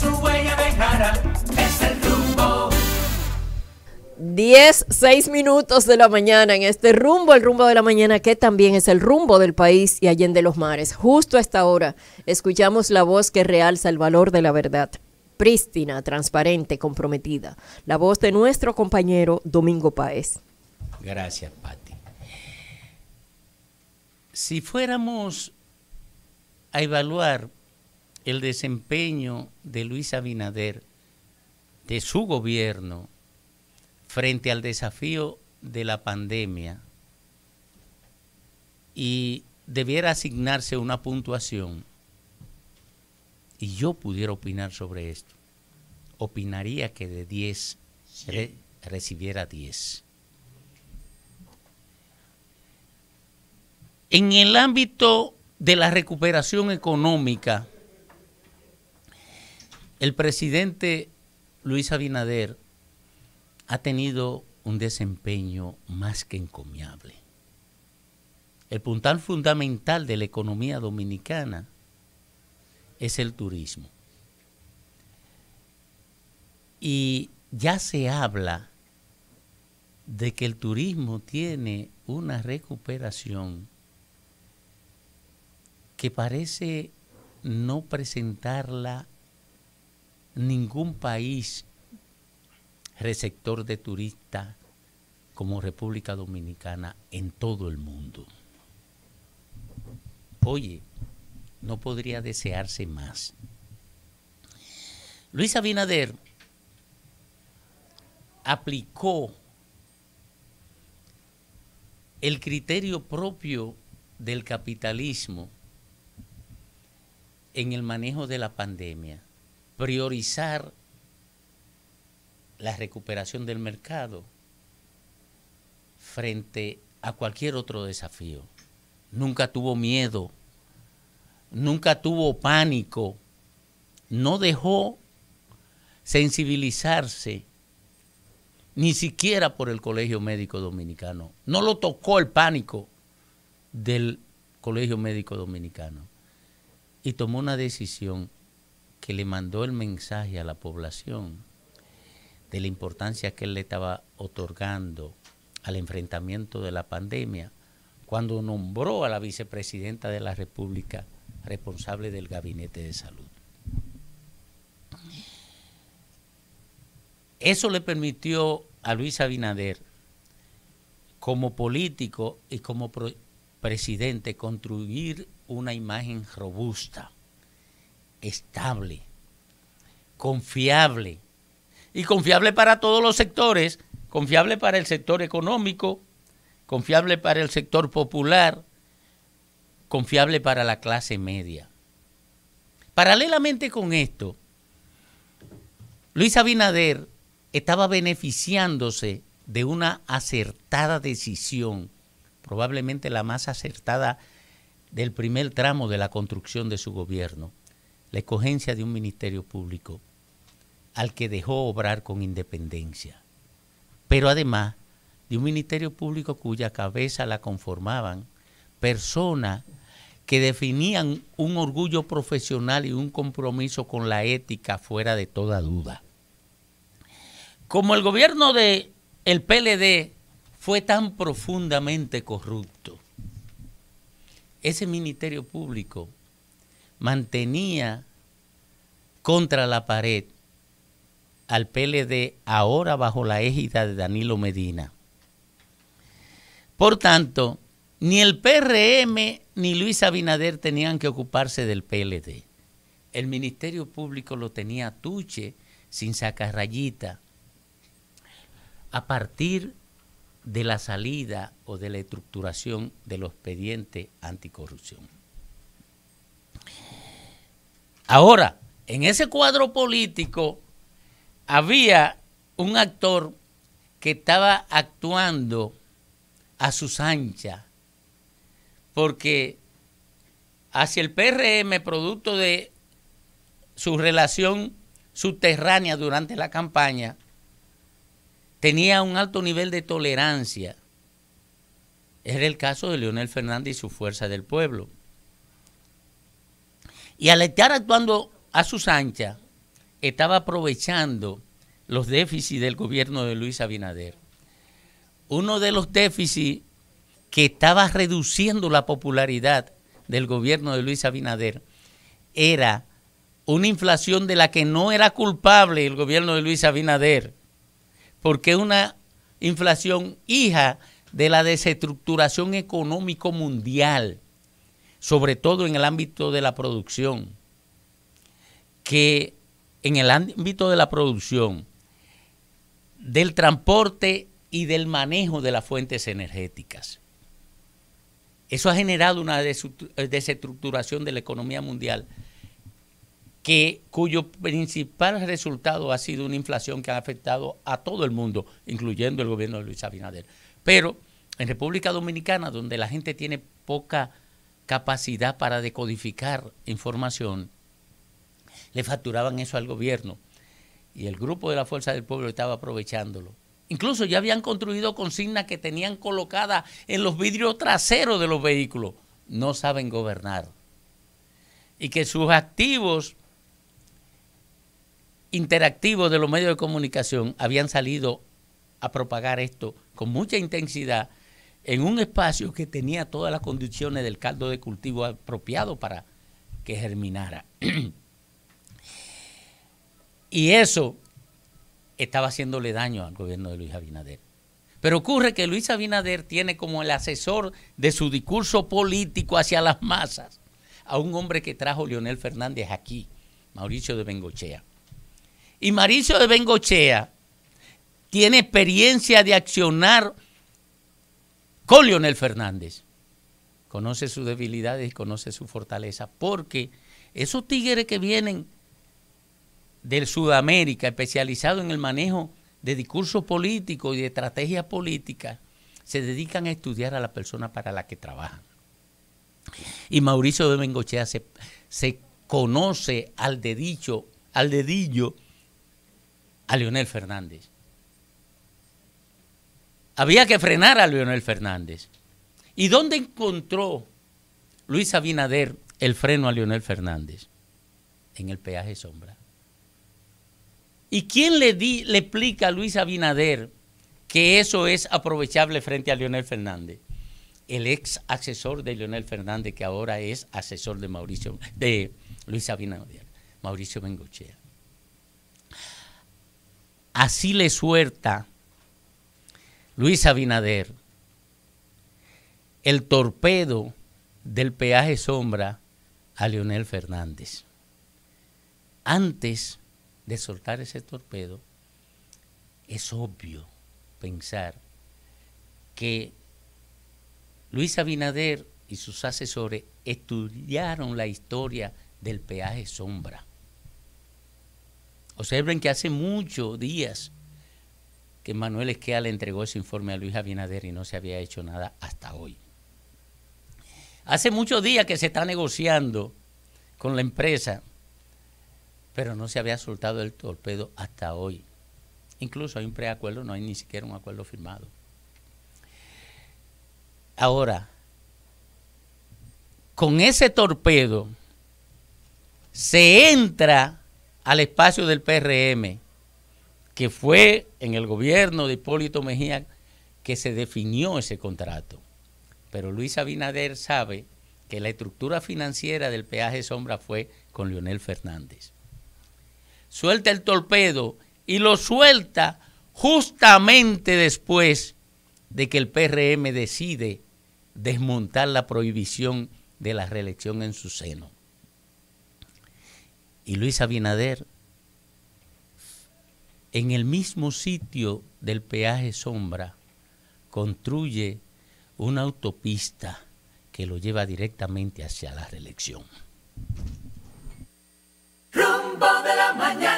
su huella dejara, es el rumbo. 10:06 de la mañana en este rumbo, el rumbo de la mañana, que también es el rumbo del país y allende los mares. Justo a esta hora escuchamos la voz que realza el valor de la verdad, prístina, transparente, comprometida. La voz de nuestro compañero Domingo Páez. Gracias, Pati. Si fuéramos a evaluar el desempeño de Luis Abinader, de su gobierno, frente al desafío de la pandemia, y debiera asignarse una puntuación, y yo pudiera opinar sobre esto, opinaría que de 10 recibiera 10. En el ámbito de la recuperación económica, el presidente Luis Abinader ha tenido un desempeño más que encomiable. El puntal fundamental de la economía dominicana es el turismo. Y ya se habla de que el turismo tiene una recuperación que parece no presentarla ningún país receptor de turistas como República Dominicana en todo el mundo. Oye, no podría desearse más. Luis Abinader aplicó el criterio propio del capitalismo en el manejo de la pandemia, priorizar la recuperación del mercado frente a cualquier otro desafío. Nunca tuvo miedo, nunca tuvo pánico, no dejó sensibilizarse ni siquiera por el Colegio Médico Dominicano. No lo tocó el pánico del Colegio Médico Dominicano y tomó una decisión que le mandó el mensaje a la población de la importancia que él le estaba otorgando al enfrentamiento de la pandemia cuando nombró a la vicepresidenta de la República responsable del Gabinete de Salud. Eso le permitió a Luis Abinader, como político y como presidente, construir una imagen robusta, estable, confiable, y confiable para todos los sectores, confiable para el sector económico, confiable para el sector popular, confiable para la clase media. Paralelamente con esto, Luis Abinader estaba beneficiándose de una acertada decisión, probablemente la más acertada del primer tramo de la construcción de su gobierno, la escogencia de un ministerio público al que dejó obrar con independencia, pero además de un ministerio público cuya cabeza la conformaban personas que definían un orgullo profesional y un compromiso con la ética fuera de toda duda. Como el gobierno del PLD fue tan profundamente corrupto, ese ministerio público mantenía contra la pared al PLD, ahora bajo la égida de Danilo Medina. Por tanto, ni el PRM ni Luis Abinader tenían que ocuparse del PLD. El Ministerio Público lo tenía Tuche, sin sacar rayita, a partir de la salida o de la estructuración de los expedientes anticorrupción. Ahora, en ese cuadro político había un actor que estaba actuando a sus anchas, porque hacia el PRM, producto de su relación subterránea durante la campaña, tenía un alto nivel de tolerancia. Era el caso de Leonel Fernández y su Fuerza del Pueblo. Y al estar actuando a sus anchas, estaba aprovechando los déficits del gobierno de Luis Abinader. Uno de los déficits que estaba reduciendo la popularidad del gobierno de Luis Abinader era una inflación de la que no era culpable el gobierno de Luis Abinader, porque es una inflación hija de la desestructuración económico mundial, sobre todo en el ámbito de la producción, que en el ámbito de la producción, del transporte y del manejo de las fuentes energéticas. Eso ha generado una desestructuración de la economía mundial cuyo principal resultado ha sido una inflación que ha afectado a todo el mundo, incluyendo el gobierno de Luis Abinader. Pero en República Dominicana, donde la gente tiene poca capacidad para decodificar información, le facturaban eso al gobierno y el grupo de la Fuerza del Pueblo estaba aprovechándolo. Incluso ya habían construido consignas que tenían colocadas en los vidrios traseros de los vehículos. No saben gobernar. Y que sus activos interactivos de los medios de comunicación habían salido a propagar esto con mucha intensidad en un espacio que tenía todas las condiciones del caldo de cultivo apropiado para que germinara. Y eso estaba haciéndole daño al gobierno de Luis Abinader. Pero ocurre que Luis Abinader tiene como el asesor de su discurso político hacia las masas a un hombre que trajo Leonel Fernández aquí, Mauricio de Bengochea. Y Mauricio de Bengochea tiene experiencia de accionar con Leonel Fernández. Conoce sus debilidades y conoce su fortaleza, porque esos tigres que vienen de Sudamérica, especializado en el manejo de discursos políticos y de estrategias políticas, se dedican a estudiar a la persona para la que trabajan. Y Mauricio de Bengochea se conoce al dedillo a Leonel Fernández. Había que frenar a Leonel Fernández. ¿Y dónde encontró Luis Abinader el freno a Leonel Fernández? En el peaje sombra. ¿Y quién le explica a Luis Abinader que eso es aprovechable frente a Leonel Fernández? El ex asesor de Leonel Fernández, que ahora es asesor de Luis Abinader, Mauricio Bengochea. Así le suelta Luis Abinader el torpedo del peaje sombra a Leonel Fernández. Antes de soltar ese torpedo, es obvio pensar que Luis Abinader y sus asesores estudiaron la historia del peaje sombra. Observen que hace muchos días que Manuel Esquea le entregó ese informe a Luis Abinader y no se había hecho nada hasta hoy. Hace muchos días que se está negociando con la empresa, pero no se había soltado el torpedo hasta hoy. Incluso hay un preacuerdo, no hay ni siquiera un acuerdo firmado. Ahora, con ese torpedo se entra al espacio del PRM, que fue en el gobierno de Hipólito Mejía que se definió ese contrato. Pero Luis Abinader sabe que la estructura financiera del peaje sombra fue con Leonel Fernández. Suelta el torpedo y lo suelta justamente después de que el PRM decide desmontar la prohibición de la reelección en su seno. Y Luis Abinader, en el mismo sitio del peaje sombra, construye una autopista que lo lleva directamente hacia la reelección. Rumbo de la mañana.